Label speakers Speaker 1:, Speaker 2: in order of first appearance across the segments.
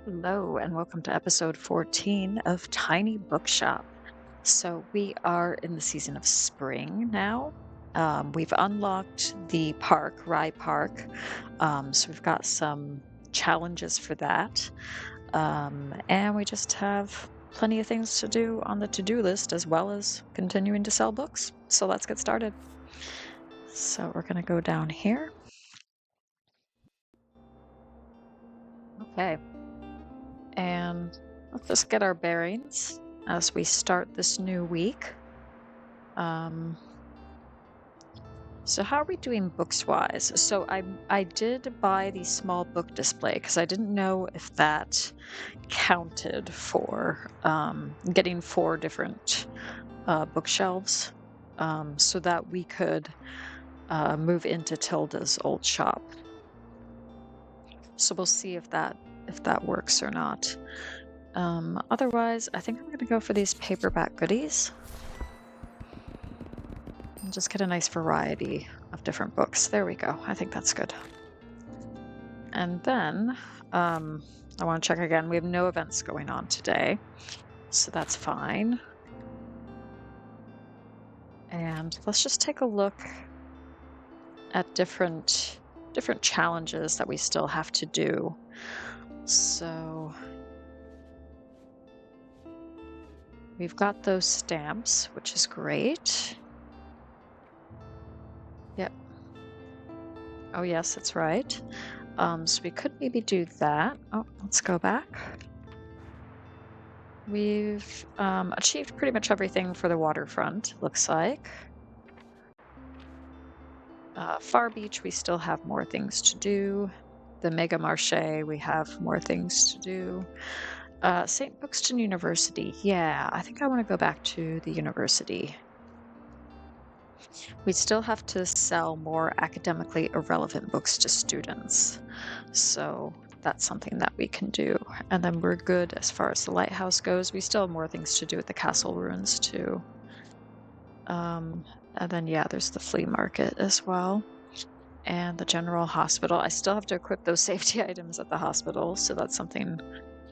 Speaker 1: Hello, and welcome to episode 14 of Tiny Bookshop. So, we are in the season of spring now. We've unlocked the park, Rye Park. So, we've got some challenges for that. And we just have plenty of things to do on the to do list as well as continuing to sell books. So, let's get started. So, we're going to go down here. Okay. And let's just get our bearings as we start this new week. Um, so how are we doing books wise? So I did buy the small book display because I didn't know if that counted for getting 4 different bookshelves, so that we could move into Tilda's old shop. So we'll see if that works or not. Otherwise, I think I'm gonna go for these paperback goodies. And just get a nice variety of different books. There we go. I think that's good. And then I want to check again. We have no events going on today, so that's fine. And let's just take a look at different challenges that we still have to do. So we've got those stamps, which is great. Yep. Oh yes, that's right. So we could maybe do that. Oh, let's go back. We've achieved pretty much everything for the waterfront, looks like. Far Beach, we still have more things to do. The Mega Marche, we have more things to do. St. Buxton University, yeah, I think I want to go back to the university. We still have to sell more academically irrelevant books to students. So that's something that we can do. And then we're good as far as the lighthouse goes. We still have more things to do with the castle ruins too. And then, yeah, there's the flea market as well. And the general hospital. I still have to equip those safety items at the hospital, so that's something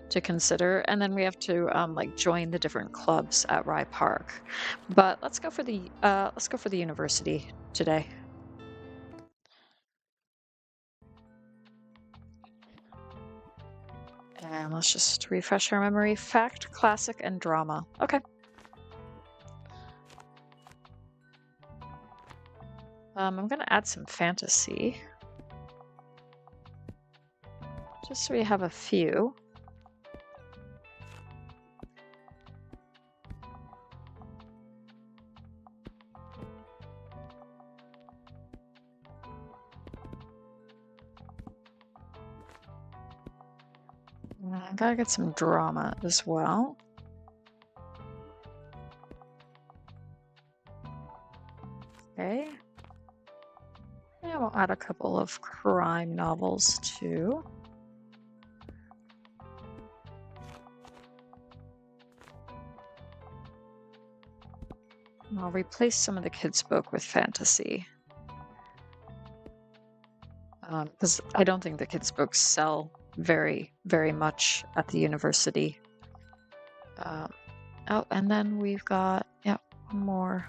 Speaker 1: to consider. And then we have to join the different clubs at Rye Park. But let's go for the university today. And let's just refresh our memory. Fact, classic, and drama. Okay. I'm going to add some fantasy. Just so we have a few. I gotta get some drama as well. Okay. Yeah, we'll add a couple of crime novels too. I'll replace some of the kids' book with fantasy. Because I don't think the kids' books sell very, very much at the university. Oh, and then we've got, yeah, one more.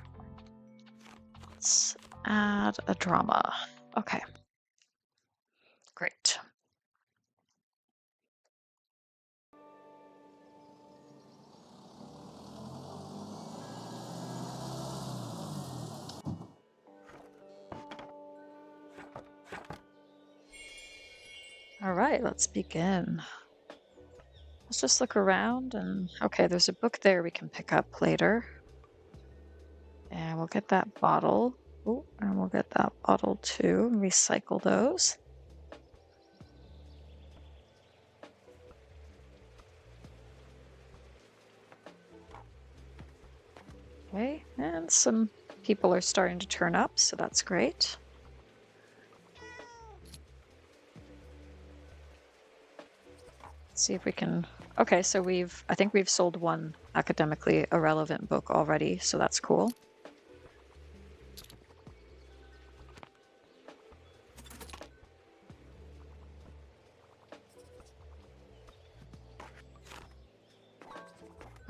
Speaker 1: Let's add a drama. Okay. Great. All right, let's begin. Let's just look around and, okay, there's a book there we can pick up later. And we'll get that bottle. Oh, and we'll get that bottle too and recycle those. Okay, and some people are starting to turn up, so that's great. Let's see if we can. Okay, so I think we've sold one academically irrelevant book already, so that's cool.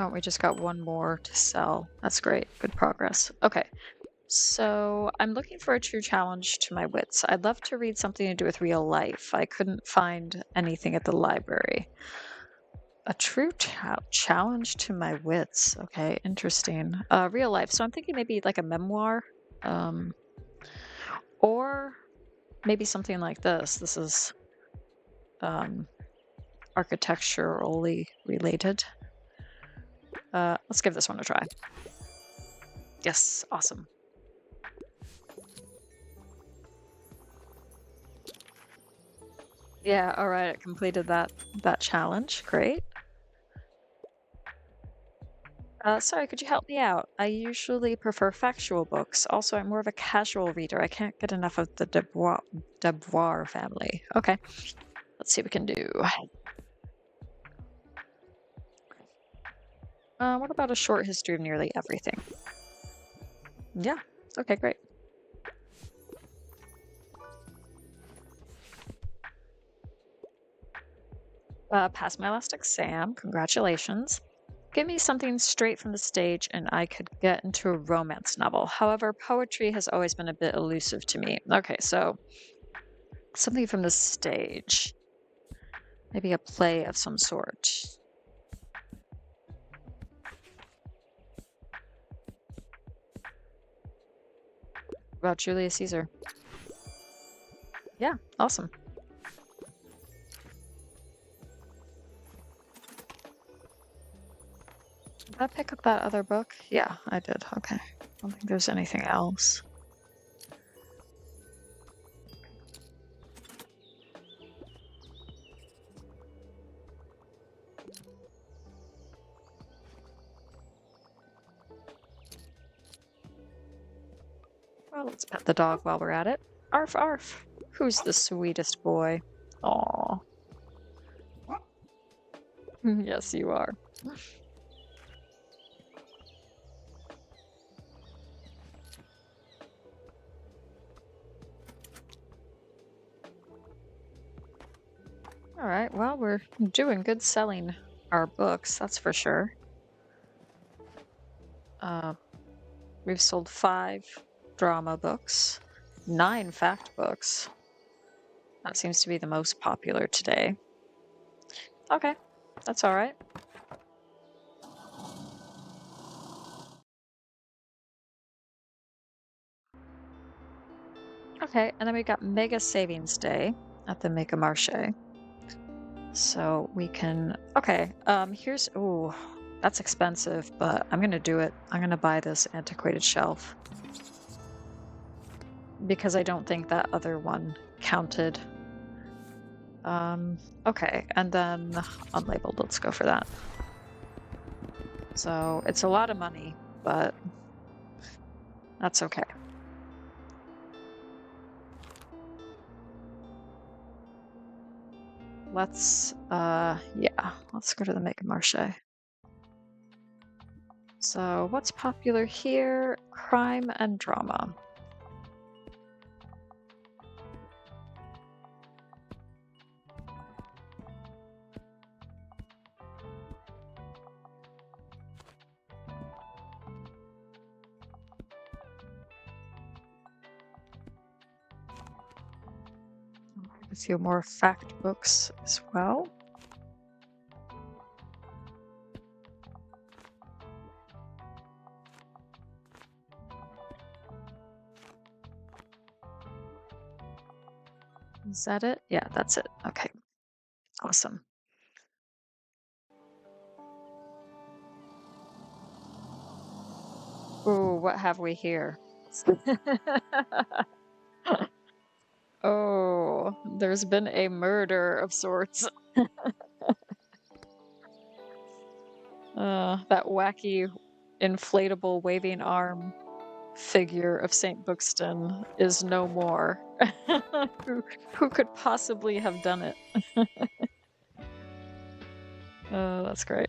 Speaker 1: Oh, we just got one more to sell. That's great. Good progress. Okay. So I'm looking for a true challenge to my wits. I'd love to read something to do with real life. I couldn't find anything at the library. A true challenge to my wits. Okay, interesting. Real life. So I'm thinking maybe like a memoir, um, or maybe something like this. This is um, architecturally related. Let's give this one a try. Yes, awesome. Yeah, all right, I completed that challenge. Great. Sorry, could you help me out? I usually prefer factual books. Also, I'm more of a casual reader. I can't get enough of the Devoir family. Okay, let's see what we can do. What about a short history of nearly everything? Yeah, okay, great. Passed my last exam. Congratulations. Give me something straight from the stage and I could get into a romance novel. However, poetry has always been a bit elusive to me. Okay, so something from the stage. Maybe a play of some sort. About Julius Caesar. Yeah, awesome. Did I pick up that other book? Yeah, I did. Okay. I don't think there's anything else. Well, let's pet the dog while we're at it. Arf, arf. Who's the sweetest boy? Aw. Yes, you are. All right, well, we're doing good selling our books, that's for sure. Uh, we've sold 5 drama books, 9 fact books. That seems to be the most popular today. Okay, that's all right. Okay, and then we got Mega Savings Day at the Mega Marche. So we can, okay, here's, ooh, that's expensive, but I'm gonna do it. I'm gonna buy this antiquated shelf because I don't think that other one counted. Okay, and then unlabeled, let's go for that. So it's a lot of money, but that's okay. Let's, yeah, let's go to the Mega Marche. So what's popular here? Crime and drama. A few more fact books as well. Is that it? Yeah, that's it. Okay, awesome. Ooh, what have we here? Oh, there's been a murder of sorts. That wacky inflatable waving arm figure of Saint Bookston is no more. Who could possibly have done it? Oh, that's great.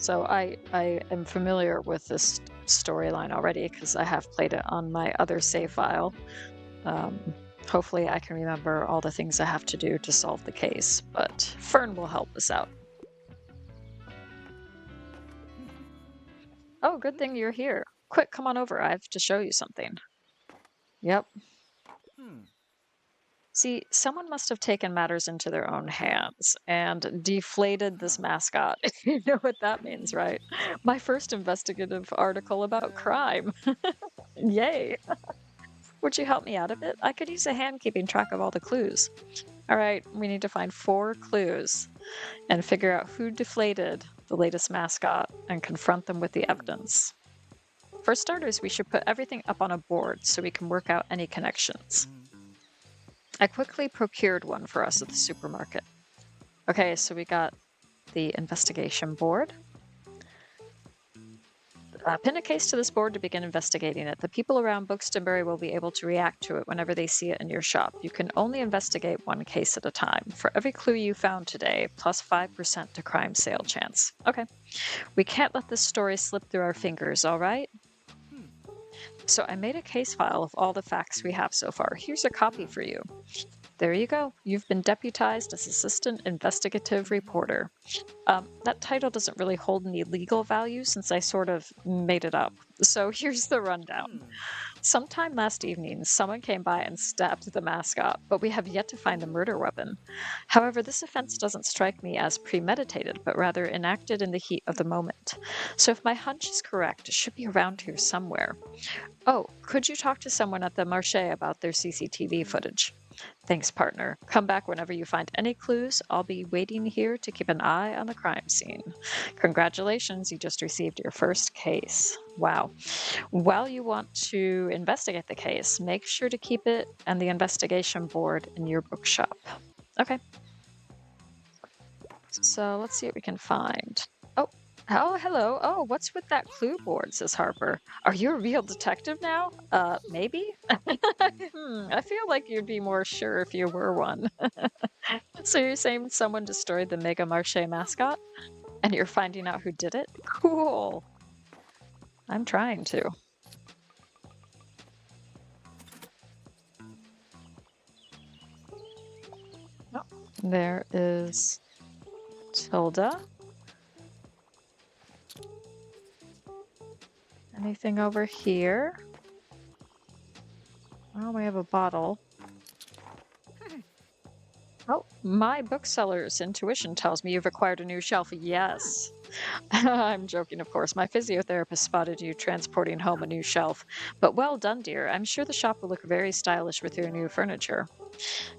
Speaker 1: So I am familiar with this storyline already because I have played it on my other save file. Um, Hopefully I can remember all the things I have to do to solve the case, but Fern will help us out. Oh, good thing you're here. Quick, come on over. I have to show you something. Yep. See, someone must have taken matters into their own hands and deflated this mascot. You know what that means, right? My first investigative article about crime. Yay. Would you help me out a bit? I could use a hand keeping track of all the clues. All right, we need to find 4 clues and figure out who deflated the latest mascot and confront them with the evidence. For starters, we should put everything up on a board so we can work out any connections. I quickly procured one for us at the supermarket. Okay, so we got the investigation board. Pin a case to this board to begin investigating it. The people around Buxtonbury will be able to react to it whenever they see it in your shop. You can only investigate one case at a time. For every clue you found today, plus 5% to crime sale chance. Okay. We can't let this story slip through our fingers, all right? So I made a case file of all the facts we have so far. Here's a copy for you. There you go. You've been deputized as Assistant Investigative Reporter. That title doesn't really hold any legal value since I sort of made it up. So here's the rundown. Sometime last evening, someone came by and stabbed the mascot, but we have yet to find the murder weapon. However, this offense doesn't strike me as premeditated, but rather enacted in the heat of the moment. So if my hunch is correct, it should be around here somewhere. Oh, could you talk to someone at the Marche about their CCTV footage? Thanks, partner. Come back whenever you find any clues. I'll be waiting here to keep an eye on the crime scene. Congratulations, you just received your first case. Wow. While you want to investigate the case, make sure to keep it and the investigation board in your bookshop. Okay. So let's see what we can find. Oh, hello. Oh, what's with that clue board, says Harper. Are you a real detective now? Maybe? I feel like you'd be more sure if you were one. So you're saying someone destroyed the Mega Marche mascot? And you're finding out who did it? Cool. I'm trying to. Oh, there is Tilda. Anything over here? Oh, we have a bottle. Oh, my bookseller's intuition tells me you've acquired a new shelf. Yes. I'm joking, of course. My physiotherapist spotted you transporting home a new shelf. But well done, dear. I'm sure the shop will look very stylish with your new furniture.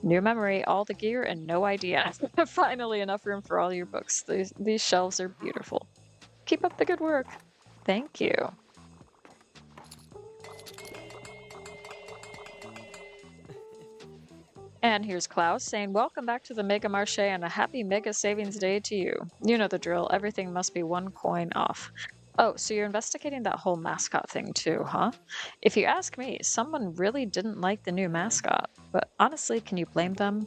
Speaker 1: New memory, all the gear, and no idea. Finally, enough room for all your books. These shelves are beautiful. Keep up the good work. Thank you. And here's Klaus saying, welcome back to the Mega Marche and a happy Mega Savings Day to you. You know the drill. Everything must be 1 coin off. Oh, so you're investigating that whole mascot thing too, huh? If you ask me, someone really didn't like the new mascot. But honestly, can you blame them?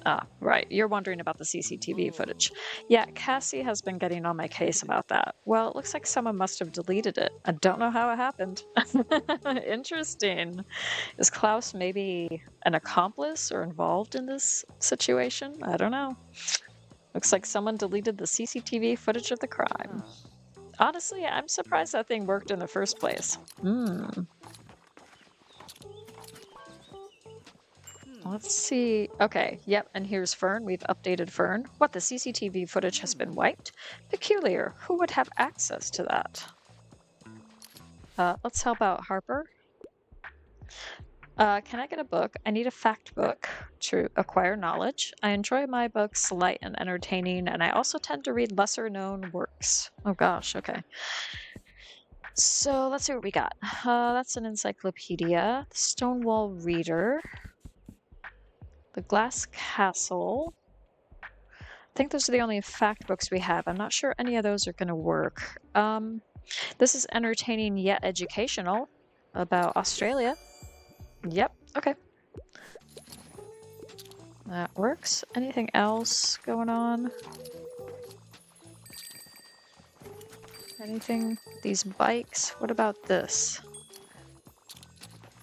Speaker 1: Ah, right. You're wondering about the CCTV footage. Yeah, Cassie has been getting on my case about that. Well, it looks like someone must have deleted it. I don't know how it happened. Interesting. Is Klaus maybe an accomplice or involved in this situation? I don't know. Looks like someone deleted the CCTV footage of the crime. Honestly, I'm surprised that thing worked in the first place. Let's see. Okay, yep, and here's Fern. We've updated Fern. What, the CCTV footage has been wiped? Peculiar. Who would have access to that? Let's help out Harper. Can I get a book? I need a fact book to acquire knowledge. I enjoy my books light and entertaining, and I also tend to read lesser known works. Oh gosh, okay. So let's see what we got. That's an encyclopedia, the Stonewall Reader, the Glass Castle. I think those are the only fact books we have. I'm not sure any of those are going to work. This is entertaining yet educational about Australia. Yep, okay. That works. Anything else going on? Anything? These bikes? What about this?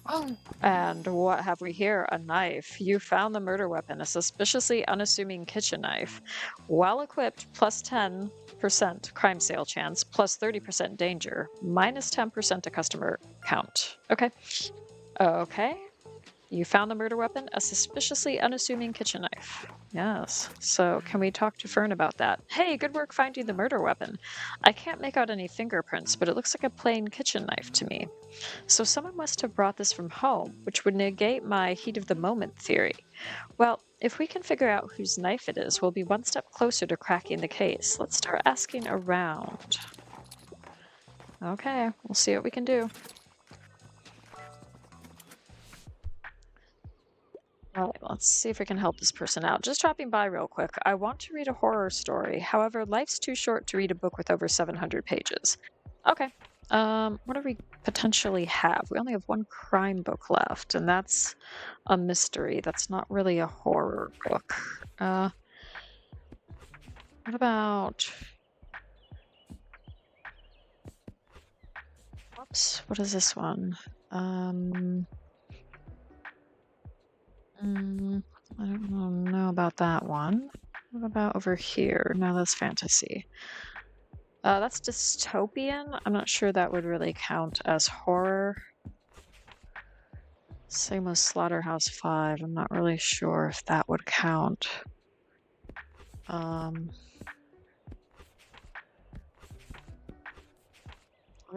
Speaker 1: Oh. And what have we here? A knife. You found the murder weapon, a suspiciously unassuming kitchen knife. Well equipped, plus 10% crime sale chance, plus 30% danger, minus 10% to customer count. Okay. Okay. You found the murder weapon, a suspiciously unassuming kitchen knife. Yes. So, can we talk to Fern about that? Hey, good work finding the murder weapon. I can't make out any fingerprints, but it looks like a plain kitchen knife to me. So, someone must have brought this from home, which would negate my heat of the moment theory. Well, if we can figure out whose knife it is, we'll be one step closer to cracking the case. Let's start asking around. Okay, we'll see what we can do. All right, let's see if we can help this person out. Just dropping by real quick. I want to read a horror story. However, life's too short to read a book with over 700 pages. Okay. What do we potentially have? We only have one crime book left, and that's a mystery. That's not really a horror book. What about... Oops, what is this one? I don't know about that one. What about over here? No, that's fantasy. That's dystopian. I'm not sure that would really count as horror. Same with Slaughterhouse 5. I'm not really sure if that would count. What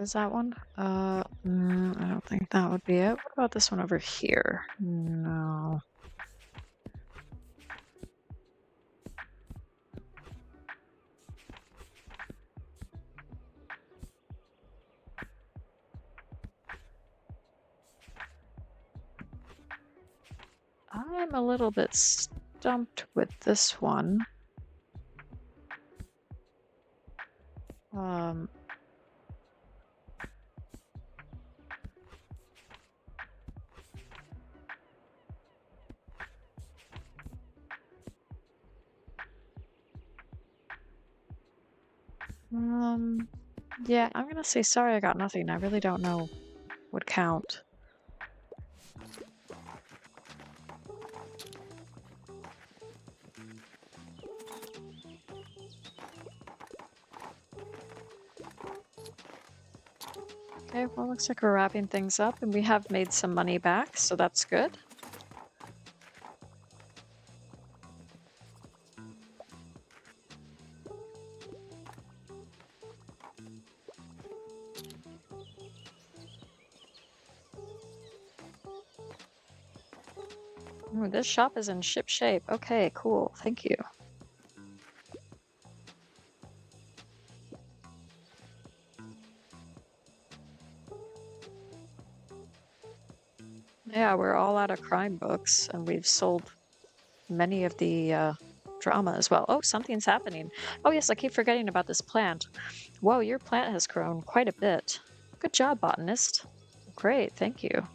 Speaker 1: is that one? I don't think that would be it. What about this one over here? No. I'm a little bit stumped with this one. Yeah, I'm gonna say sorry I got nothing. I really don't know would count. Okay, well, looks like we're wrapping things up and we have made some money back, so that's good. Ooh, this shop is in ship shape. Okay, cool. Thank you. Yeah, we're all out of crime books and we've sold many of the drama as well. Oh, something's happening. Oh, yes, I keep forgetting about this plant. Whoa, your plant has grown quite a bit. Good job, botanist. Great, thank you.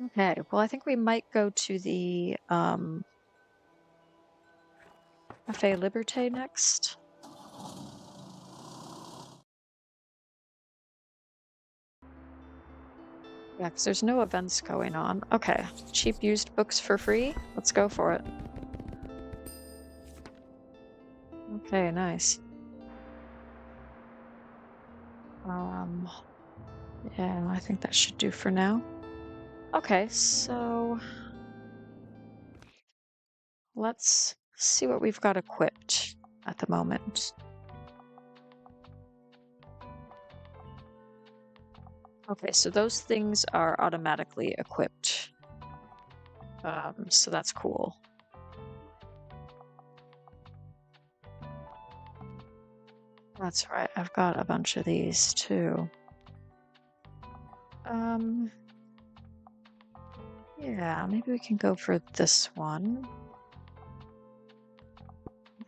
Speaker 1: Okay, well, I think we might go to the Cafe Liberté next. Yeah, because there's no events going on. Okay, cheap used books for free? Let's go for it. Okay, nice. Yeah, I think that should do for now. Okay, so let's see what we've got equipped at the moment. Okay, so those things are automatically equipped. So that's cool. That's right, I've got a bunch of these too. Yeah, maybe we can go for this one.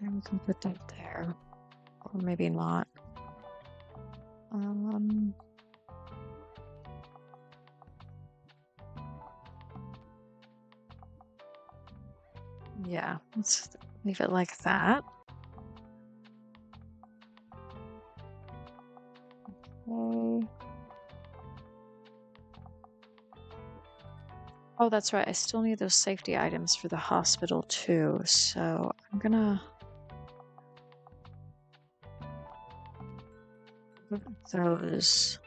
Speaker 1: And we can put that there. Or maybe not. Yeah, let's leave it like that. Okay. Oh, that's right. I still need those safety items for the hospital too. So I'm gonna put those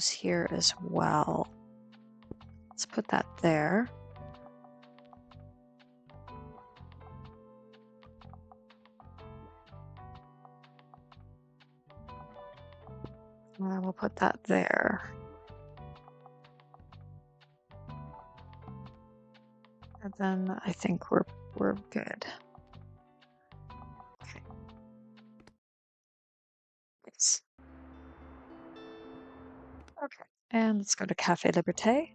Speaker 1: here as well. Let's put that there. And we'll put that there. And then I think we're good. Okay. Yes. Okay. And let's go to Cafe Liberté.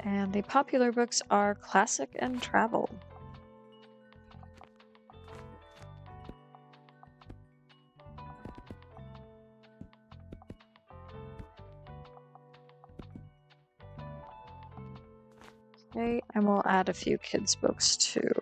Speaker 1: And the popular books are classic and travel. Okay, and we'll add a few kids' books too.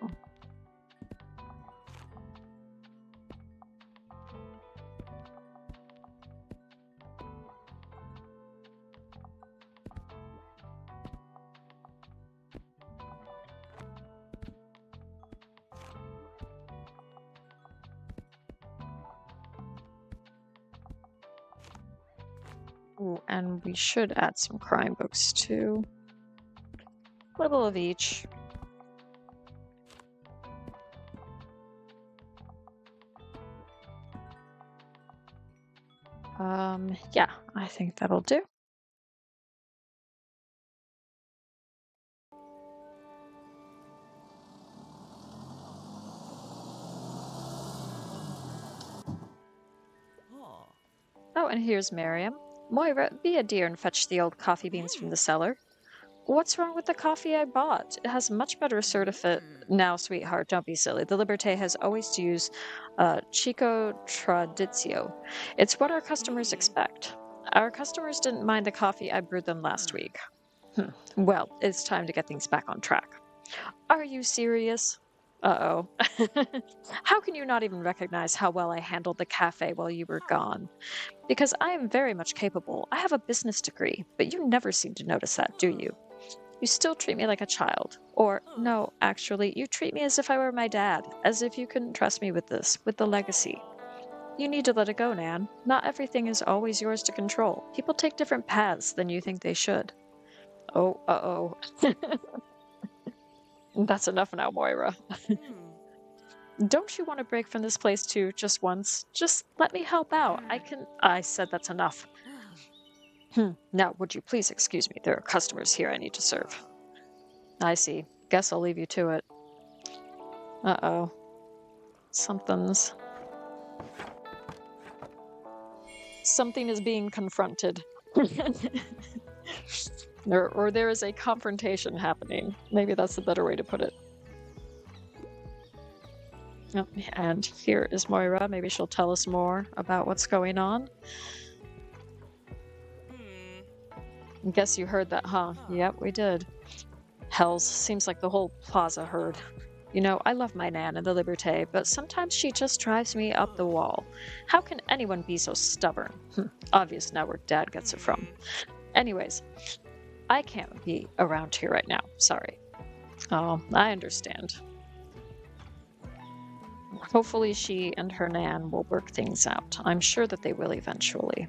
Speaker 1: Ooh, and we should add some crime books too. A little of each. Yeah, I think that'll do. Oh, and here's Maryam. Moira, be a dear and fetch the old coffee beans from the cellar. What's wrong with the coffee I bought? It has much better certificate. Now, sweetheart, don't be silly. The Liberté has always to use Chico Tradizio. It's what our customers expect. Our customers didn't mind the coffee I brewed them last week. Well, it's time to get things back on track. Are you serious? Uh-oh. How can you not even recognize how well I handled the cafe while you were gone? Because I am very much capable. I have a business degree, but you never seem to notice that, do you? You still treat me like a child. Or, no, actually, you treat me as if I were my dad, as if you couldn't trust me with this, with the legacy. You need to let it go, Nan. Not everything is always yours to control. People take different paths than you think they should. Oh, uh-oh. That's enough now, Moira. Don't you want to break from this place too, just once? Just let me help out. I said that's enough. Now, would you please excuse me? There are customers here I need to serve. I see. Guess I'll leave you to it. Uh-oh. Something is being confronted. Or there is a confrontation happening. Maybe that's the better way to put it. Oh, and here is Moira. Maybe she'll tell us more about what's going on. Guess you heard that, huh? Yep, we did. Hells, seems like the whole plaza heard. You know, I love my Nan and the Liberté, but sometimes she just drives me up the wall. How can anyone be so stubborn? Obvious now where Dad gets it from. Anyways, I can't be around here right now. Sorry. Oh, I understand. Hopefully she and her Nan will work things out. I'm sure that they will eventually.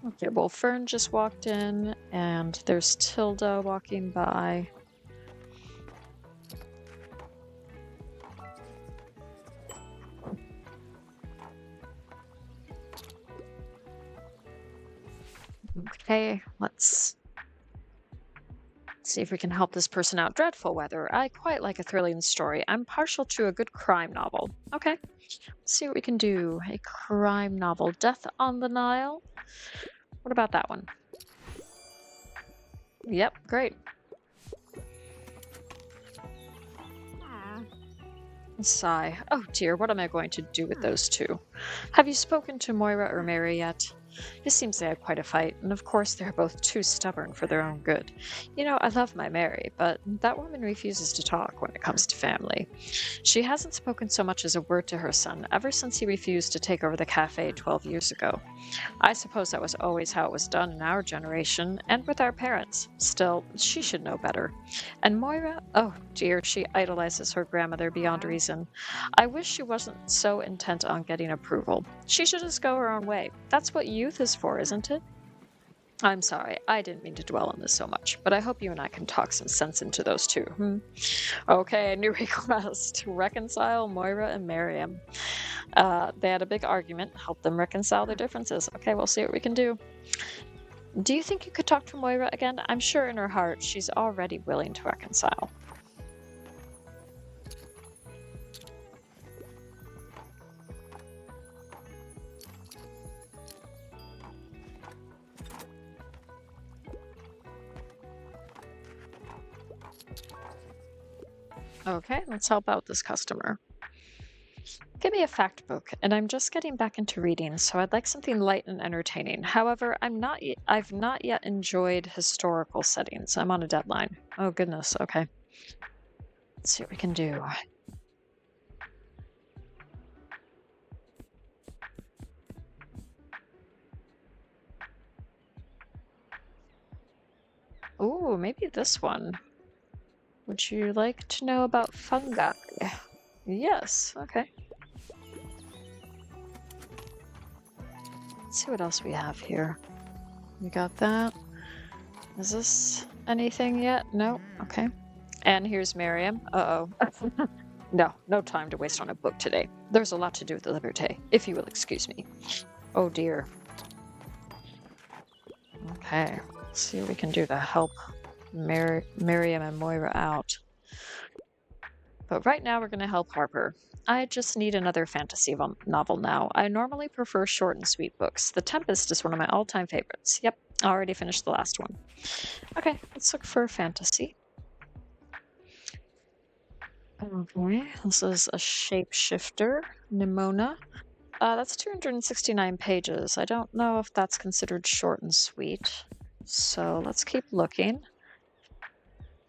Speaker 1: Okay, well, Fern just walked in, and there's Tilda walking by. Okay, let's see if we can help this person out. Dreadful weather. I quite like a thrilling story. I'm partial to a good crime novel. Okay, let's see what we can do. A crime novel. Death on the Nile? What about that one? Yep, great. Sigh. Oh dear, what am I going to do with those two? Have you spoken to Moira or Mary yet? It seems they had quite a fight, and of course they're both too stubborn for their own good. I love my Mary, but that woman refuses to talk when it comes to family. She hasn't spoken so much as a word to her son ever since he refused to take over the cafe 12 years ago. I suppose that was always how it was done in our generation and with our parents. Still, she should know better. And Moira, oh dear, she idolizes her grandmother beyond reason. I wish she wasn't so intent on getting approval. She should just go her own way. That's what youth is for, isn't it? I'm sorry, I didn't mean to dwell on this so much, but I hope you and I can talk some sense into those two. Okay, new request. Reconcile Moira and Maryam. They had a big argument. Help them reconcile their differences. Okay, we'll see what we can do. Do you think you could talk to Moira again? I'm sure in her heart she's already willing to reconcile. Okay, let's help out this customer. Give me a fact book, and I'm just getting back into reading, so I'd like something light and entertaining. However, I've not yet enjoyed historical settings. I'm on a deadline. Oh goodness, okay. Let's see what we can do. Ooh, maybe this one. Would you like to know about fungi? Yes, okay. Let's see what else we have here. We got that. Is this anything yet? No? Okay. And here's Maryam. Uh-oh. No, no time to waste on a book today. There's a lot to do with the Liberté, if you will excuse me. Oh dear. Okay. Let's see what we can do to help Maryam and Moira out. But right now we're going to help Harper. I just need another fantasy novel now. I normally prefer short and sweet books. The Tempest is one of my all-time favorites. Yep, I already finished the last one. Okay, let's look for fantasy. Okay, this is a shapeshifter, Nimona. That's 269 pages. I don't know if that's considered short and sweet. So let's keep looking.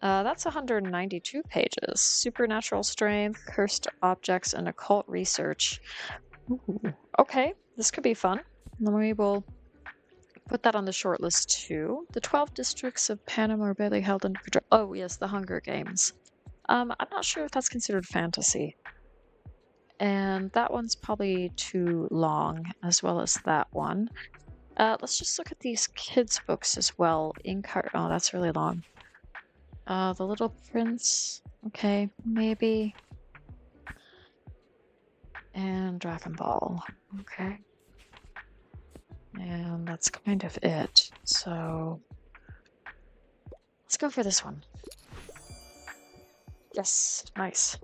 Speaker 1: That's 192 pages. Supernatural strength, cursed objects, and occult research. Ooh, okay, this could be fun. Then we will put that on the short list too. The 12 districts of Panama are barely held under control. Oh, yes, the Hunger Games. I'm not sure if that's considered fantasy. And that one's probably too long, as well as that one. Let's just look at these kids' books as well. Oh, that's really long. The Little Prince. Okay, maybe. And Dragon Ball. Okay. And that's kind of it. So let's go for this one. Yes, nice.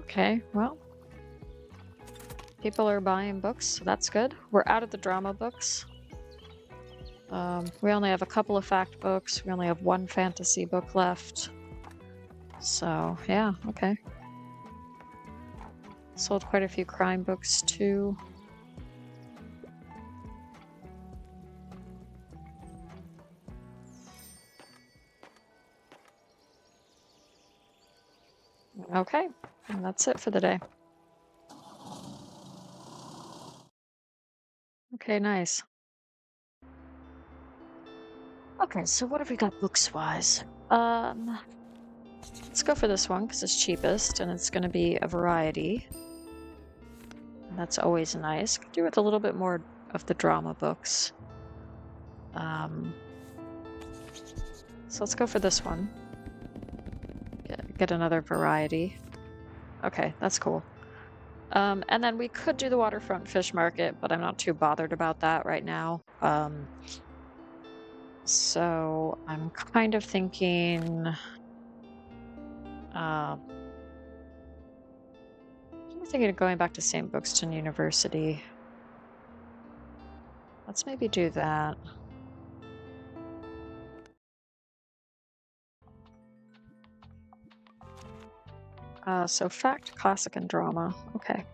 Speaker 1: Okay, well, people are buying books, so that's good. We're out of the drama books. We only have a couple of fact books. We only have one fantasy book left. So, yeah, okay. Sold quite a few crime books, too. Okay, and that's it for the day. Okay, nice. Okay, so what have we got books-wise? Let's go for this one because it's cheapest and it's going to be a variety. That's always nice. Could do with a little bit more of the drama books. So let's go for this one. Get another variety. Okay, that's cool. And then we could do the waterfront fish market, but I'm not too bothered about that right now. So I'm kind of thinking, let's thinking of going back to St. Bookston University. Let's maybe do that. So fact, classic, and drama. Okay.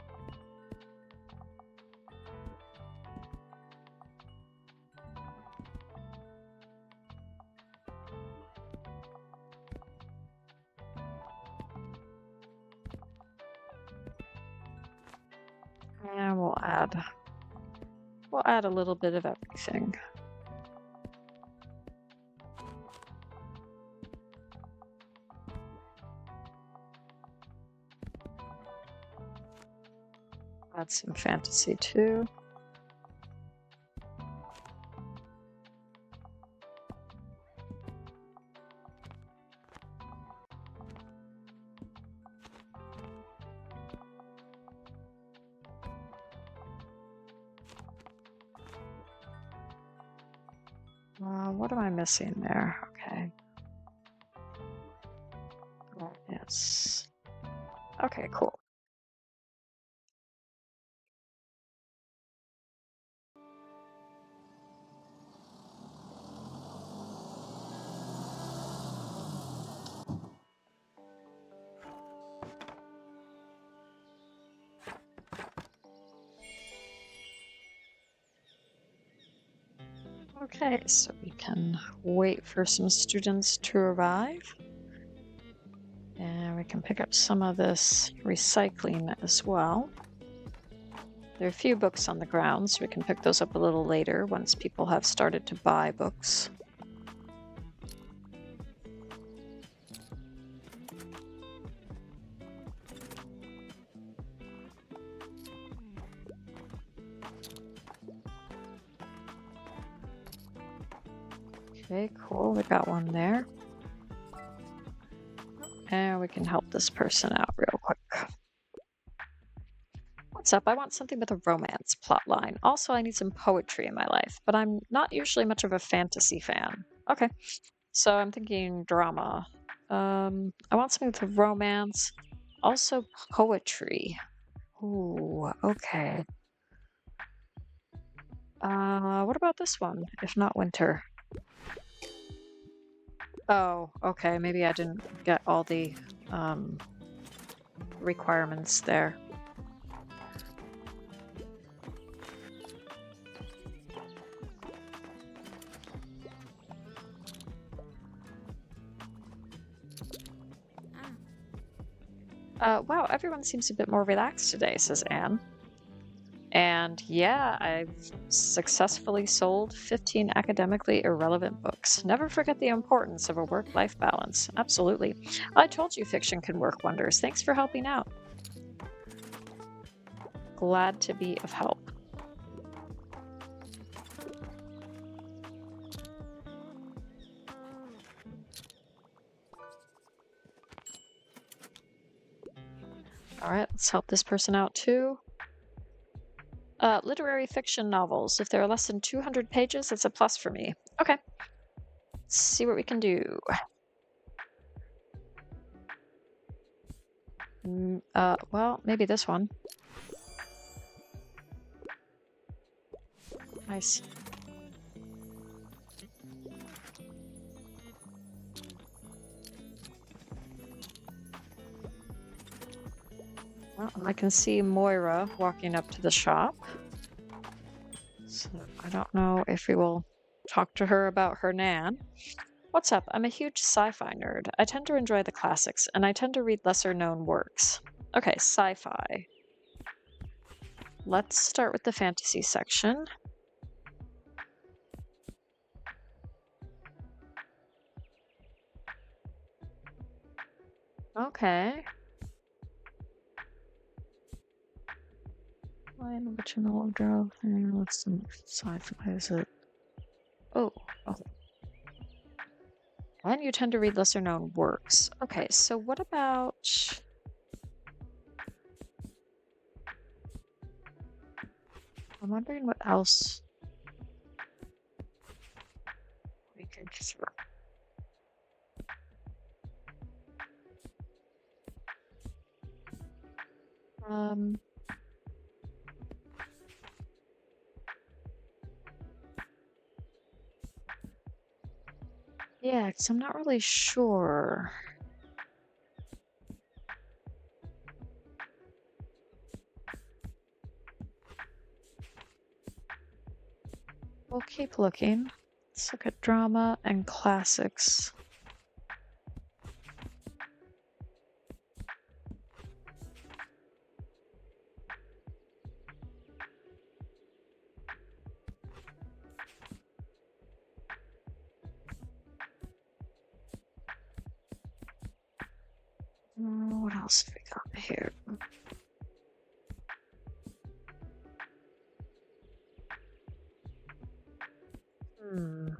Speaker 1: And we'll add a little bit of everything. Add some fantasy too. What am I missing there? Okay. Oh, yes. Okay, cool. Okay, so we can wait for some students to arrive. And we can pick up some of this recycling as well. There are a few books on the ground, so we can pick those up a little later once people have started to buy books. Okay, cool. We got one there. And we can help this person out real quick. What's up? I want something with a romance plotline. Also, I need some poetry in my life, but I'm not usually much of a fantasy fan. Okay, so I'm thinking drama. I want something with a romance. Also, poetry. Ooh, okay. What about this one? If not winter. Oh, okay. Maybe I didn't get all the requirements there. Wow, everyone seems a bit more relaxed today, says Anne. And yeah, I've successfully sold 15 academically irrelevant books. Never forget the importance of a work-life balance. Absolutely. I told you fiction can work wonders. Thanks for helping out. Glad to be of help. All right, let's help this person out too. Literary fiction novels. If there are less than 200 pages, it's a plus for me. Okay. Let's see what we can do. Well, maybe this one. Nice. Well, I can see Moira walking up to the shop. So I don't know if we will talk to her about her Nan. What's up? I'm a huge sci-fi nerd. I tend to enjoy the classics, and I tend to read lesser-known works. Okay, sci-fi. Let's start with the fantasy section. Okay. Line original draw. What's some sci-fi? Is it? Oh. And you tend to read lesser known works. Okay, so what about... I'm wondering what else we could throw. Yeah, 'cause I'm not really sure. We'll keep looking. Let's look at drama and classics. What else have we got here? Hmm.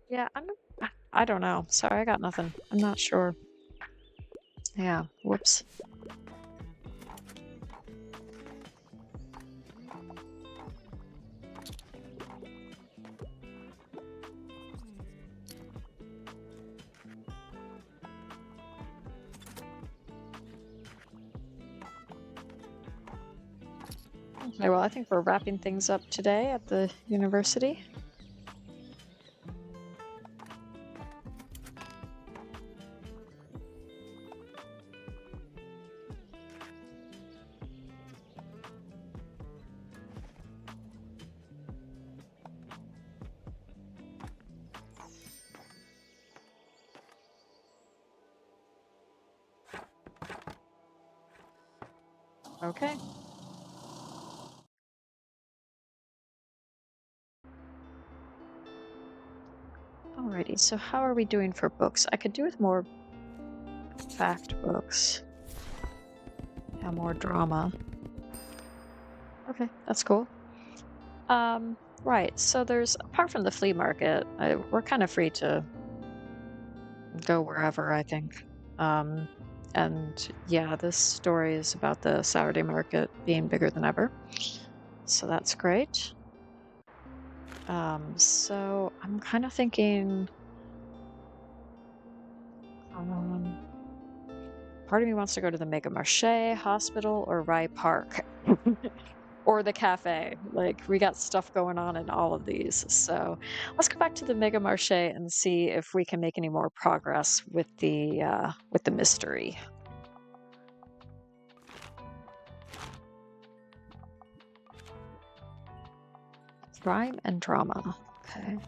Speaker 1: Yeah, I don't know. Sorry, I got nothing. I'm not sure. Yeah, whoops. Okay, well, I think we're wrapping things up today at the university. Okay. Alrighty, so how are we doing for books? I could do with more fact books. Yeah, more drama. Okay, that's cool. Right, so there's, apart from the flea market, we're kind of free to go wherever, I think. Um, and yeah, this story is about the Saturday market being bigger than ever. So that's great. So I'm kind of thinking, um, part of me wants to go to the Mega Marche, hospital, or Rye Park. Or the cafe. Like, we got stuff going on in all of these. So let's go back to the Mega Marche and see if we can make any more progress with the mystery. Crime and drama. Okay.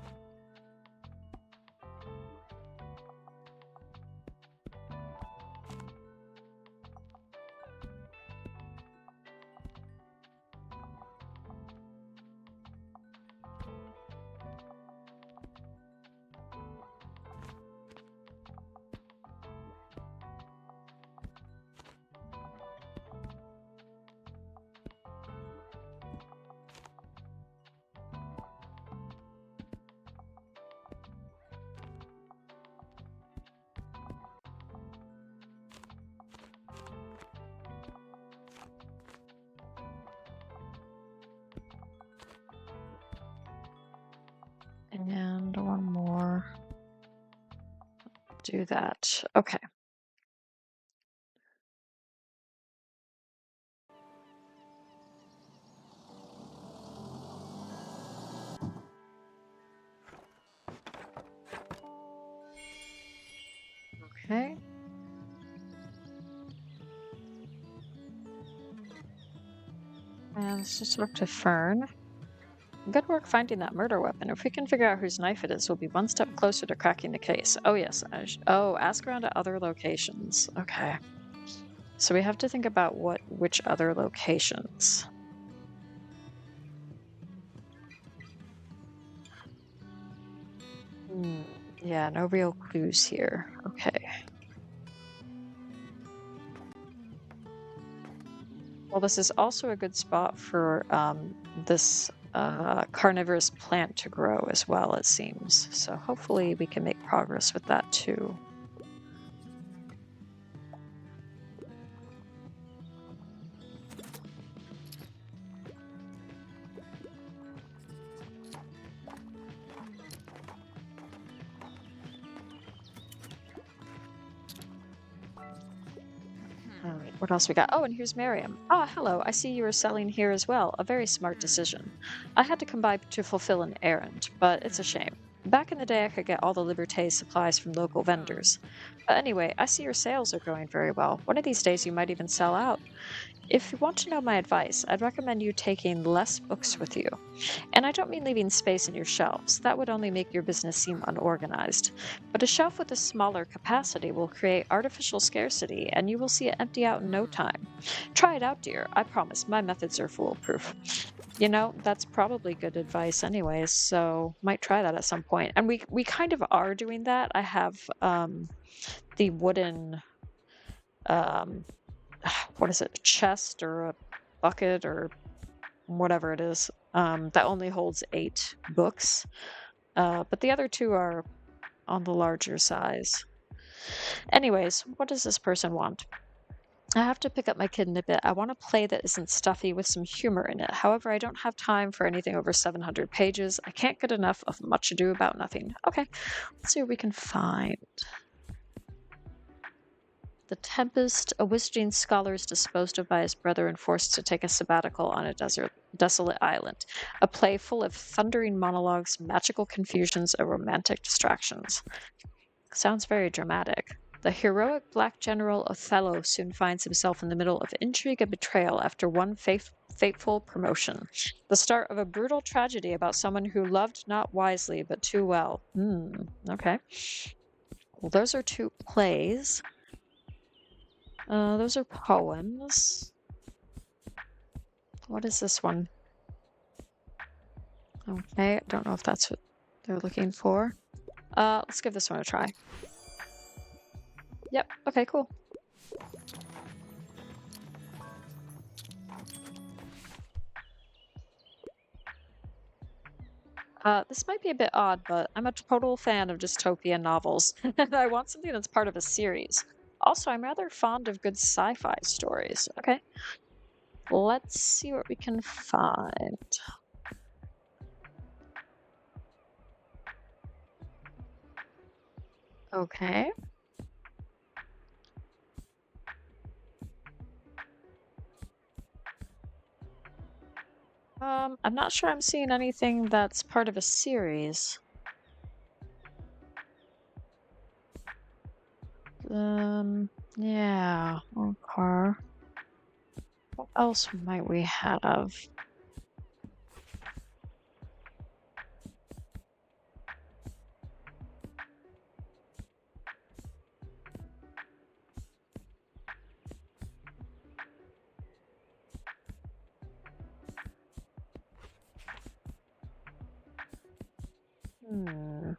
Speaker 1: And one more. Do that. Okay. Okay. And let's just talk to Fern. Good work finding that murder weapon. If we can figure out whose knife it is, we'll be one step closer to cracking the case. Oh, yes. Oh, ask around at other locations. Okay. So we have to think about which other locations. Hmm. Yeah, no real clues here. Okay. Well, this is also a good spot for this carnivorous plant to grow as well, it seems. So hopefully we can make progress with that too. All right, what else we got? Oh, and here's Miriam. Ah, hello. I see you are selling here as well. A very smart decision. I had to come by to fulfill an errand, but it's a shame. Back in the day, I could get all the Liberté supplies from local vendors. But anyway, I see your sales are going very well. One of these days, you might even sell out. If you want to know my advice, I'd recommend you taking less books with you. And I don't mean leaving space in your shelves. That would only make your business seem unorganized. But a shelf with a smaller capacity will create artificial scarcity and you will see it empty out in no time. Try it out, dear. I promise my methods are foolproof. That's probably good advice anyways, so might try that at some point. And we kind of are doing that. I have the wooden um what is it, a chest or a bucket or whatever it is, that only holds 8 books. But the other two are on the larger size. Anyways, what does this person want? I have to pick up my kid in a bit. I want a play that isn't stuffy with some humor in it. However, I don't have time for anything over 700 pages. I can't get enough of Much Ado About Nothing. Okay, let's see what we can find. The Tempest, a wizarding scholar is disposed of by his brother and forced to take a sabbatical on a desolate island. A play full of thundering monologues, magical confusions, and romantic distractions. Sounds very dramatic. The heroic black general Othello soon finds himself in the middle of intrigue and betrayal after one fateful promotion. The start of a brutal tragedy about someone who loved not wisely but too well. Okay. Well, those are 2 plays. Those are poems. What is this one? Okay, I don't know if that's what they're looking for. Let's give this one a try. Yep, okay, cool. This might be a bit odd, but I'm a total fan of dystopian novels, and I want something that's part of a series. Also, I'm rather fond of good sci-fi stories. Okay, let's see what we can find. Okay. I'm not sure I'm seeing anything that's part of a series. Yeah, okay. What else might we have? Hmm.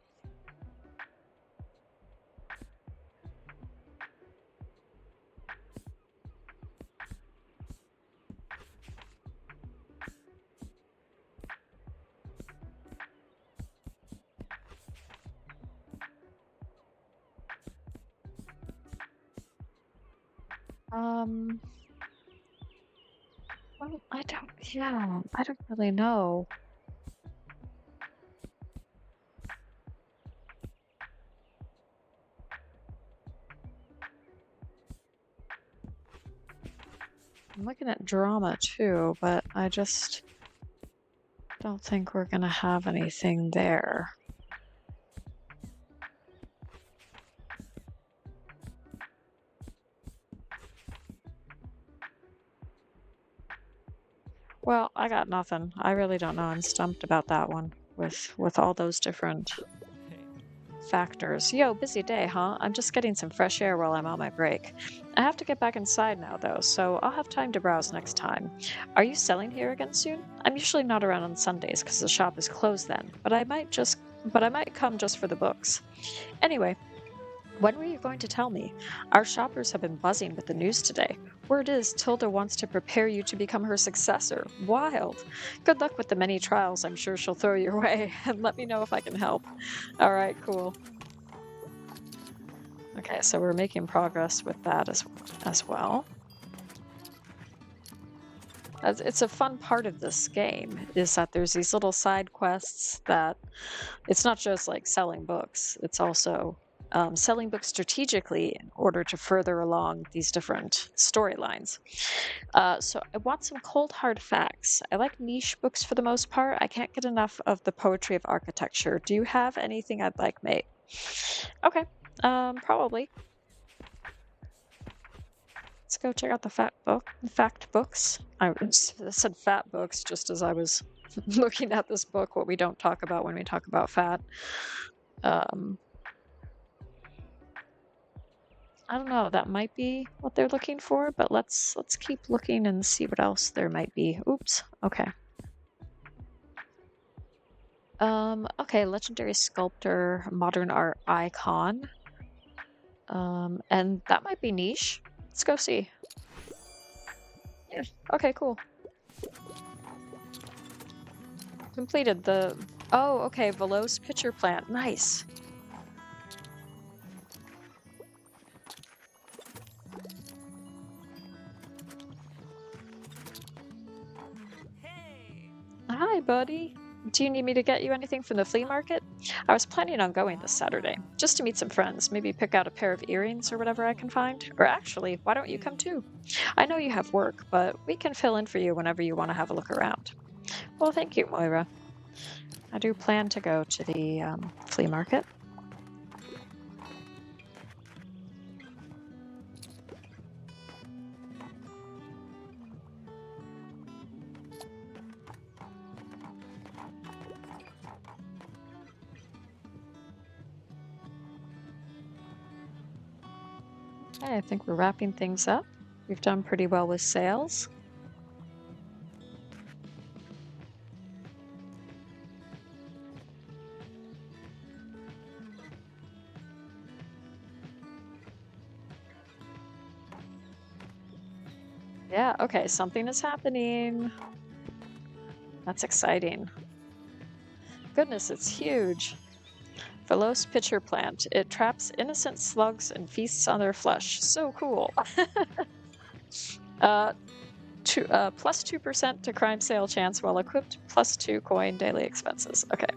Speaker 1: Um, well, I don't really know. I'm looking at drama too, but I just don't think we're gonna have anything there. Well, I got nothing. I really don't know. I'm stumped about that one with all those different factors. Yo, busy day, huh? I'm just getting some fresh air while I'm on my break. I have to get back inside now, though, so I'll have time to browse next time. Are you selling here again soon? I'm usually not around on Sundays because the shop is closed then, but I might come just for the books. Anyway, when were you going to tell me? Our shoppers have been buzzing with the news today. Word is Tilda wants to prepare you to become her successor. Wild. Good luck with the many trials I'm sure she'll throw your way, and let me know if I can help. All right, cool. Okay, so we're making progress with that as well. It's a fun part of this game is that there's these little side quests that it's not just like selling books. It's also selling books strategically in order to further along these different storylines. So I want some cold hard facts. I like niche books for the most part. I can't get enough of the poetry of architecture. Do you have anything I'd like made? Okay, probably. Let's go check out the fact books. I said fat books just as I was looking at this book, what we don't talk about when we talk about fat. Um, I don't know, that might be what they're looking for, but let's keep looking and see what else there might be. Oops. Okay. Okay, legendary sculptor, modern art icon. And that might be niche. Let's go see. Yeah. Okay, cool. Completed the... Oh, okay, Veloce pitcher plant. Nice. Hi, buddy. Do you need me to get you anything from the flea market? I was planning on going this Saturday, just to meet some friends, maybe pick out a pair of earrings or whatever I can find. Or actually, why don't you come too? I know you have work, but we can fill in for you whenever you want to have a look around. Well, thank you, Moira. I do plan to go to the flea market. Okay, I think we're wrapping things up. We've done pretty well with sales. Yeah, okay, something is happening. That's exciting. Goodness, it's huge. Veloce pitcher plant. It traps innocent slugs and feasts on their flesh. So cool. uh, plus 2% to crime sale chance while equipped, plus 2 coin daily expenses. Okay.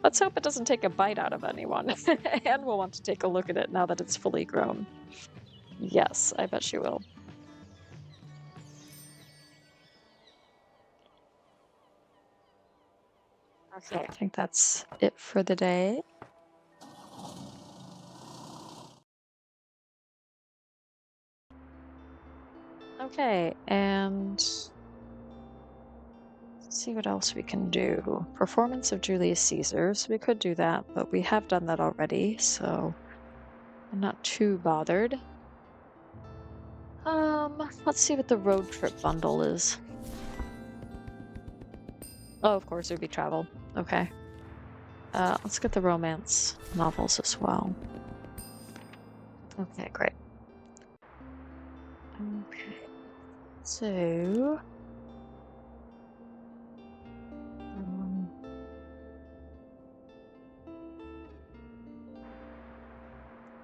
Speaker 1: Let's hope it doesn't take a bite out of anyone. And we'll want to take a look at it now that it's fully grown. Yes, I bet she will. Okay, I think that's it for the day. Okay, and let's see what else we can do. Performance of Julius Caesar. So we could do that, but we have done that already, so I'm not too bothered. Let's see what the road trip bundle is. Oh, of course, it would be travel. Okay. Let's get the romance novels as well. Okay, great. Okay. So, um,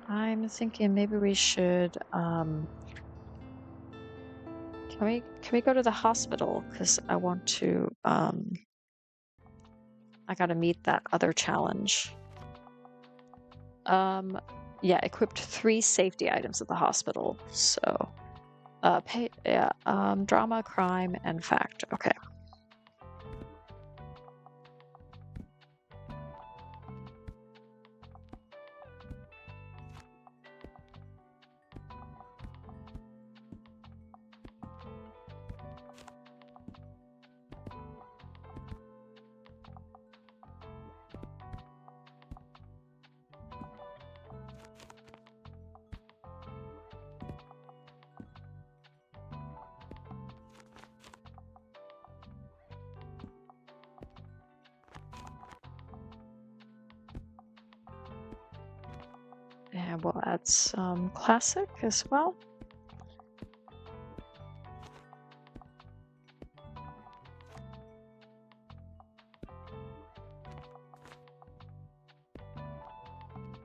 Speaker 1: I'm thinking maybe we should, can we go to the hospital? Because I want to, I gotta meet that other challenge. Yeah, equipped 3 safety items at the hospital. So, yeah, drama, crime, and fact. Okay. And we'll add some classic as well.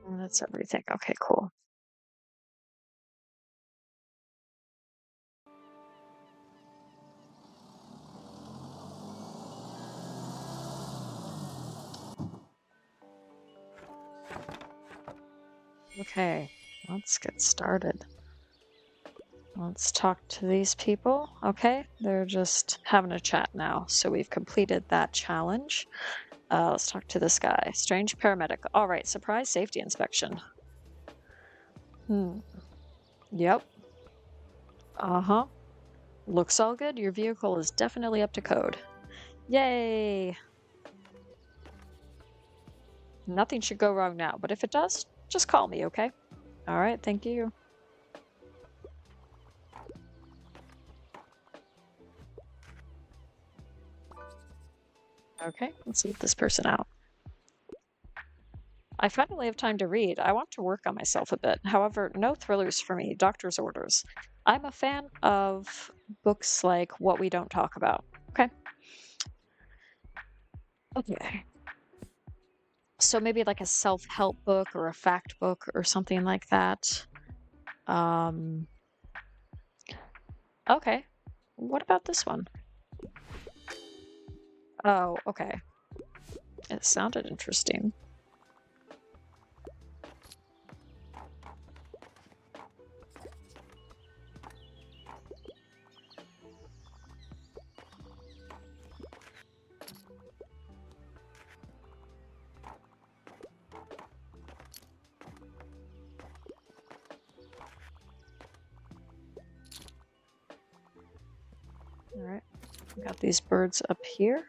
Speaker 1: And that's everything. Okay, cool. Okay, let's get started. Let's talk to these people. Okay, they're just having a chat now. So we've completed that challenge. Let's talk to this guy. Strange paramedic. All right, surprise safety inspection. Hmm. Yep. Uh-huh. Looks all good. Your vehicle is definitely up to code. Yay! Nothing should go wrong now, but if it does, just call me, okay? All right, thank you. Okay, let's leave this person out. I finally have time to read. I want to work on myself a bit. However, no thrillers for me, doctor's orders. I'm a fan of books like What We Don't Talk About. Okay. Okay. So maybe like a self-help book or a fact book or something like that. Um, okay. What about this one? Oh, okay. It sounded interesting. All right. We got these birds up here.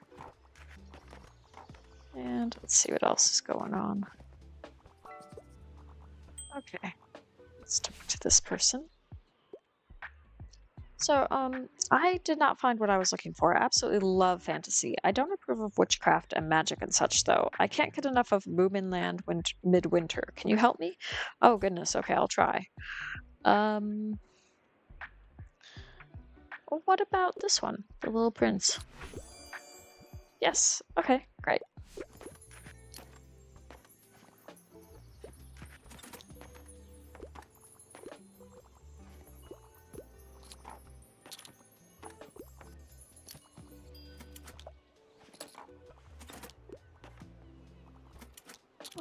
Speaker 1: And let's see what else is going on. Okay. Let's talk to this person. So, I did not find what I was looking for. I absolutely love fantasy. I don't approve of witchcraft and magic and such, though. I can't get enough of Moominland Midwinter. Can you help me? Oh, goodness. Okay, I'll try. Um, well, what about this one? The Little Prince. Yes. Okay, great.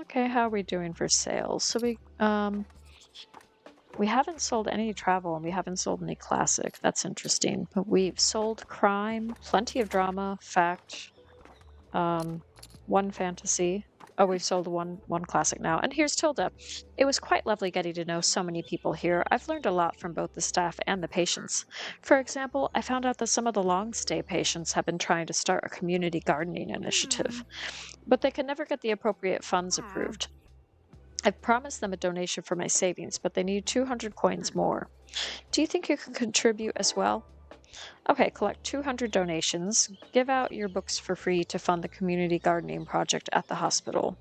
Speaker 1: Okay, how are we doing for sales? So we haven't sold any travel and we haven't sold any classic. That's interesting. But we've sold crime, plenty of drama, fact, um, one fantasy. Oh, we've sold one classic now. And here's Tilda. It was quite lovely getting to know so many people here. I've learned a lot from both the staff and the patients. For example, I found out that some of the long stay patients have been trying to start a community gardening initiative, but they can never get the appropriate funds approved. I've promised them a donation for my savings, but they need 200 coins more. Do you think you can contribute as well? Okay, collect 200 donations. Give out your books for free to fund the community gardening project at the hospital.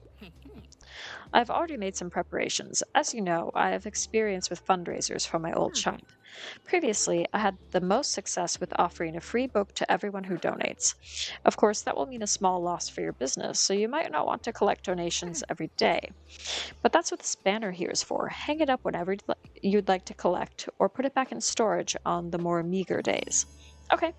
Speaker 1: I've already made some preparations. As you know, I have experience with fundraisers from my old shop. Previously, I had the most success with offering a free book to everyone who donates. Of course, that will mean a small loss for your business, so you might not want to collect donations every day. But that's what this banner here is for. Hang it up whenever you'd like to collect, or put it back in storage on the more meager days. Okay,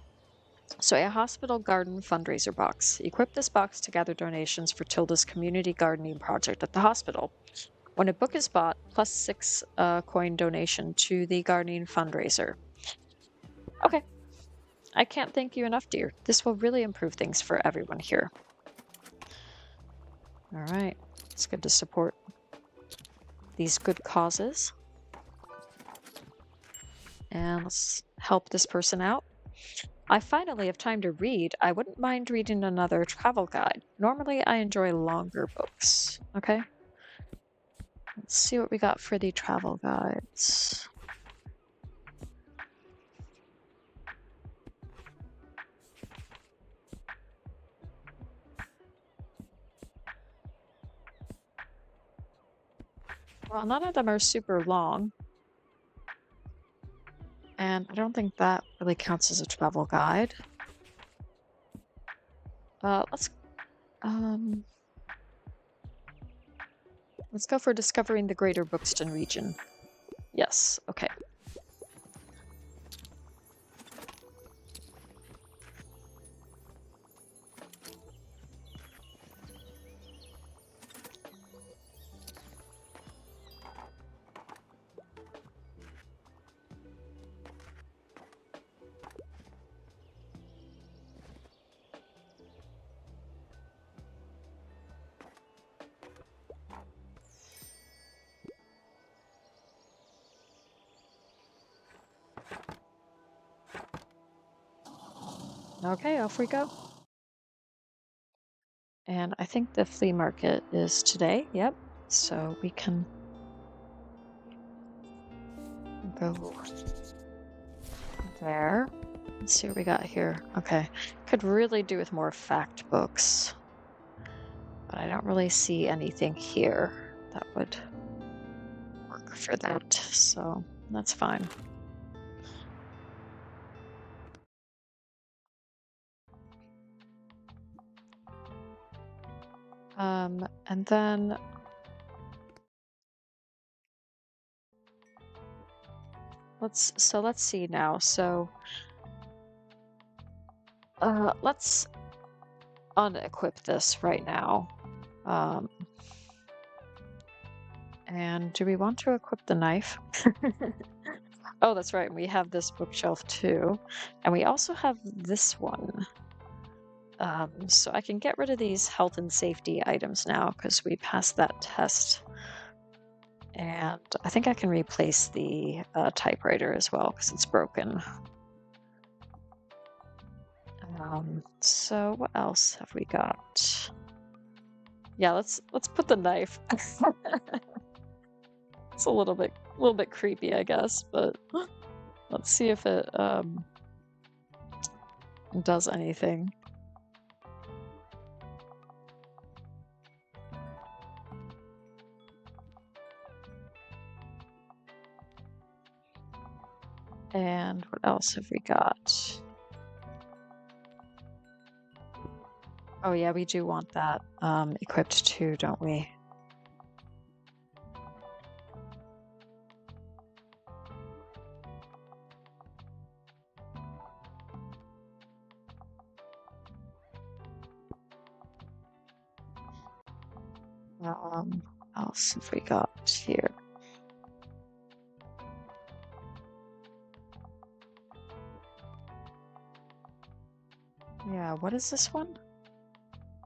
Speaker 1: so a hospital garden fundraiser box. Equip this box to gather donations for Tilda's community gardening project at the hospital. When a book is bought, plus 6 coin donation to the gardening fundraiser. Okay, I can't thank you enough, dear. This will really improve things for everyone here. All right, it's good to support these good causes. And let's help this person out. I finally have time to read. I wouldn't mind reading another travel guide. Normally, I enjoy longer books. Okay. Let's see what we got for the travel guides. Well, none of them are super long. And I don't think that really counts as a travel guide. Let's um let's go for discovering the greater Bookston region. Yes, okay. Okay, off we go. And I think the flea market is today. Yep. So we can go there. Let's see what we got here. Okay. Could really do with more fact books, but I don't really see anything here that would work for that. So that's fine. And then let's see now. So let's unequip this right now. Um, and do we want to equip the knife? Oh, that's right. We have this bookshelf too. And we also have this one. So I can get rid of these health and safety items now because we passed that test. And I think I can replace the typewriter as well because it's broken. So what else have we got? Yeah, let's put the knife. It's a little bit creepy, I guess, but let's see if it does anything. And what else have we got? Oh yeah, we do want that equipped too, don't we? What else have we got here? Yeah, what is this one?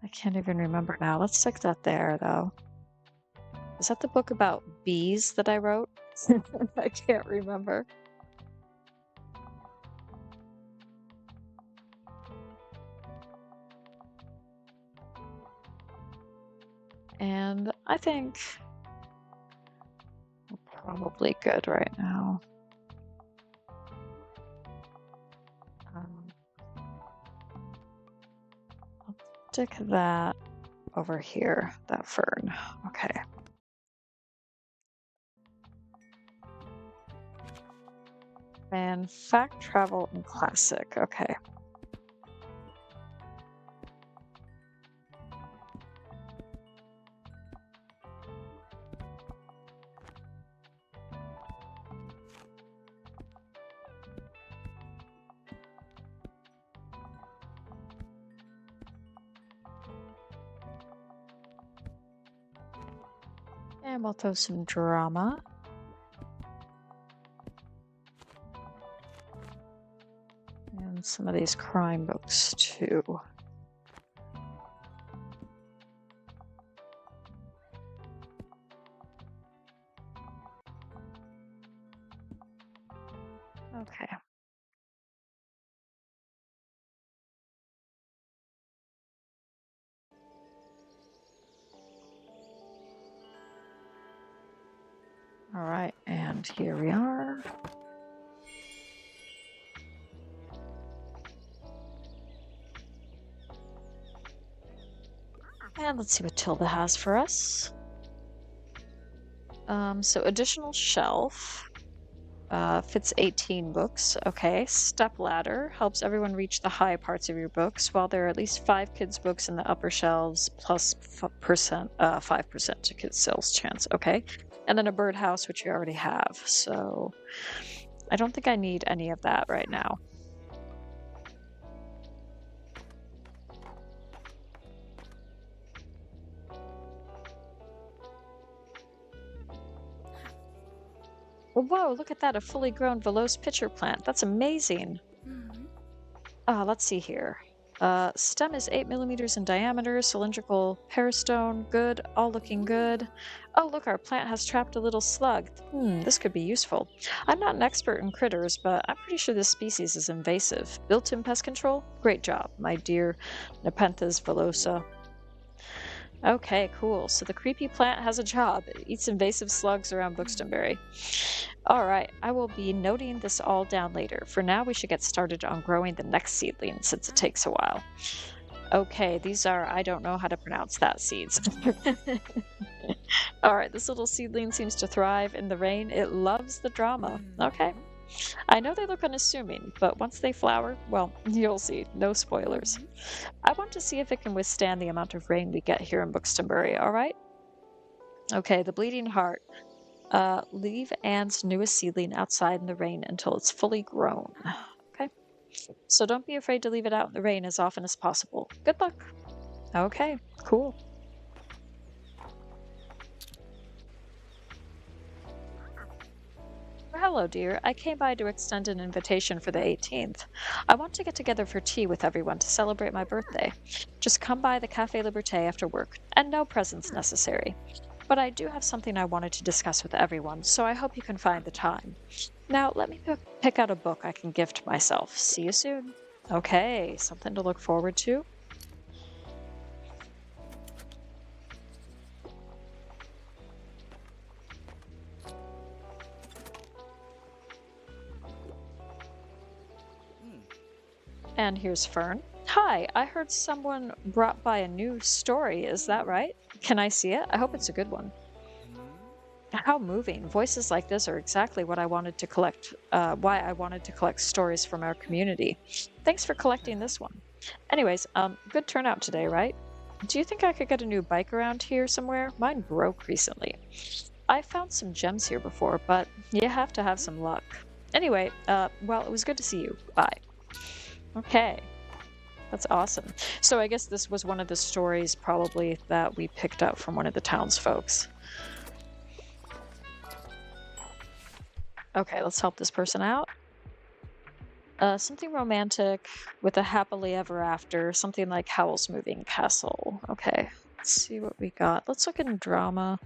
Speaker 1: I can't even remember now. Let's stick that there, though. Is that the book about bees that I wrote? I can't remember. And I think we're probably good right now. I'll stick that over here, that fern. Okay. And fact, travel, and classic. Okay. And we'll throw some drama. And some of these crime books too. Okay. All right, and here we are. And let's see what Tilda has for us. So additional shelf fits 18 books. Okay. Step ladder helps everyone reach the high parts of your books, while there are at least 5 kids' books in the upper shelves, plus 5% to kids' sales chance. Okay. And then a birdhouse, which we already have. So I don't think I need any of that right now. Whoa, look at that, a fully grown Veloce pitcher plant. That's amazing. Let's see here. Stem is 8 millimeters in diameter, cylindrical peristome, good, all looking good. Oh, look, our plant has trapped a little slug. This could be useful. I'm not an expert in critters, but I'm pretty sure this species is invasive. Built-in pest control? Great job, my dear Nepenthes villosa. Okay, cool. So the creepy plant has a job. It eats invasive slugs around Buxtonbury. All right, I will be noting this all down later. For now, we should get started on growing the next seedling since it takes a while. Okay, these are, I don't know how to pronounce that, seeds. All right, this little seedling seems to thrive in the rain. It loves the drama. Okay. I know they look unassuming, but once they flower, well, you'll see. No spoilers. I want to see if it can withstand the amount of rain we get here in Buxtonbury, all right? Okay, the bleeding heart. Leave Anne's newest seedling outside in the rain until it's fully grown. Okay. So don't be afraid to leave it out in the rain as often as possible. Good luck. Okay, cool. Well, hello, dear. I came by to extend an invitation for the 18th. I want to get together for tea with everyone to celebrate my birthday. Just come by the Café Liberté after work, and no presents necessary. But I do have something I wanted to discuss with everyone, so I hope you can find the time. Now, let me pick out a book I can gift myself. See you soon. Okay, something to look forward to. And here's Fern. Hi, I heard someone brought by a new story. Is that right? Can I see it? I hope it's a good one. How moving. Voices like this are exactly what I wanted to collect, why I wanted to collect stories from our community. Thanks for collecting this one. Anyways, good turnout today, right? Do you think I could get a new bike around here somewhere? Mine broke recently. I found some gems here before, but you have to have some luck. Anyway, well, it was good to see you. Bye. Okay. That's awesome. So I guess this was one of the stories probably that we picked up from one of the townsfolks. Okay, let's help this person out. Something romantic with a happily ever after, something like Howl's Moving Castle. Okay, let's see what we got. Let's look in drama.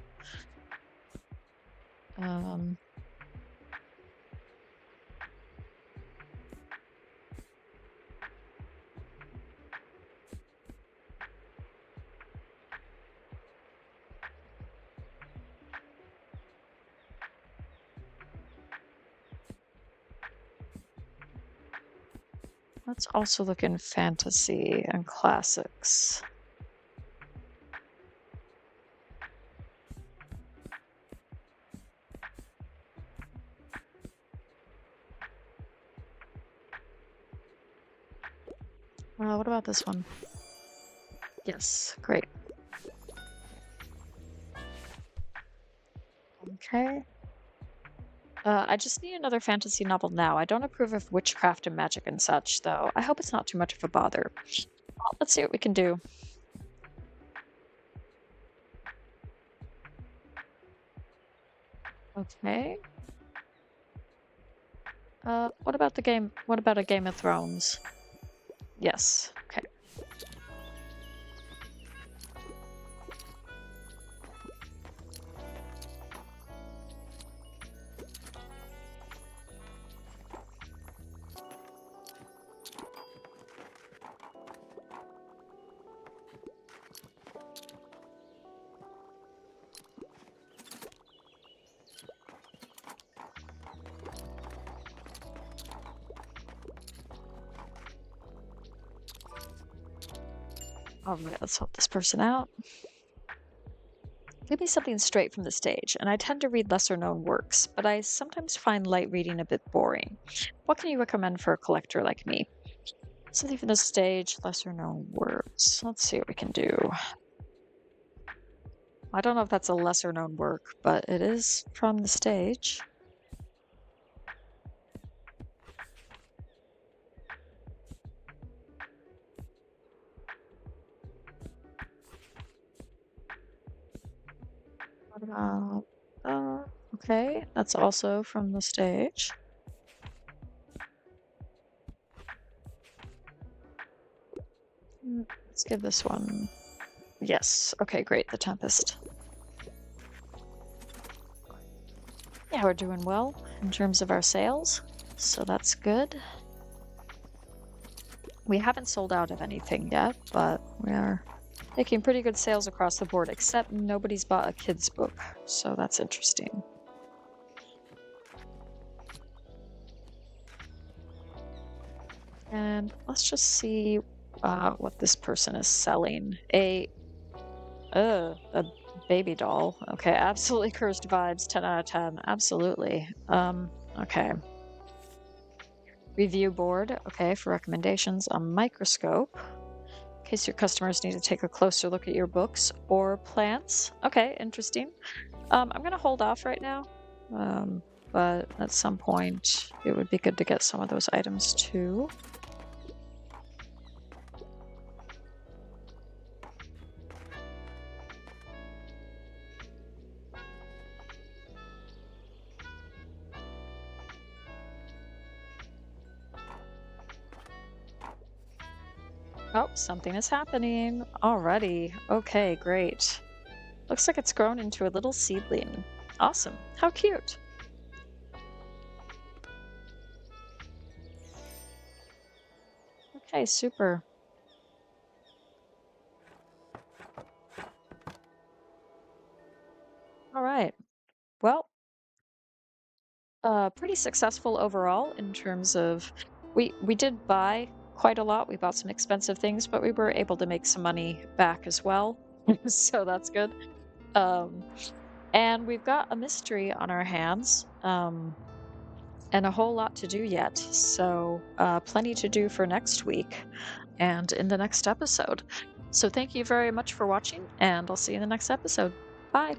Speaker 1: Let's also look in fantasy and classics. What about this one? Yes, great. Okay. I just need another fantasy novel now. I don't approve of witchcraft and magic and such, though. I hope it's not too much of a bother. Well, let's see what we can do. Okay. What about the game? What about a Game of Thrones? Yes. Okay. All right, let's help this person out. Give me something straight from the stage, and I tend to read lesser known works, but I sometimes find light reading a bit boring. What can you recommend for a collector like me? Something from the stage, lesser known works. Let's see what we can do. I don't know if that's a lesser known work, but it is from the stage. What about, okay, that's also from the stage. Let's give this one. Yes. Okay, great. The Tempest. Yeah, we're doing well in terms of our sales, so that's good. We haven't sold out of anything yet, but we are making pretty good sales across the board, except nobody's bought a kid's book, so that's interesting. And let's just see what this person is selling. A baby doll. Okay, absolutely cursed vibes. 10 out of 10. Absolutely. Okay. Review board. Okay, for recommendations. A microscope. In case your customers need to take a closer look at your books or plants. Okay, interesting. I'm gonna hold off right now. Um, but at some point, it would be good to get some of those items too. Oh, something is happening already. Okay, great. Looks like it's grown into a little seedling. Awesome. How cute. Okay, super. All right. Well, pretty successful overall in terms of we did buy quite a lot. We bought some expensive things, but we were able to make some money back as well. So that's good. Um, and we've got a mystery on our hands. And a whole lot to do yet. So, plenty to do for next week and in the next episode. So, thank you very much for watching, and I'll see you in the next episode. Bye.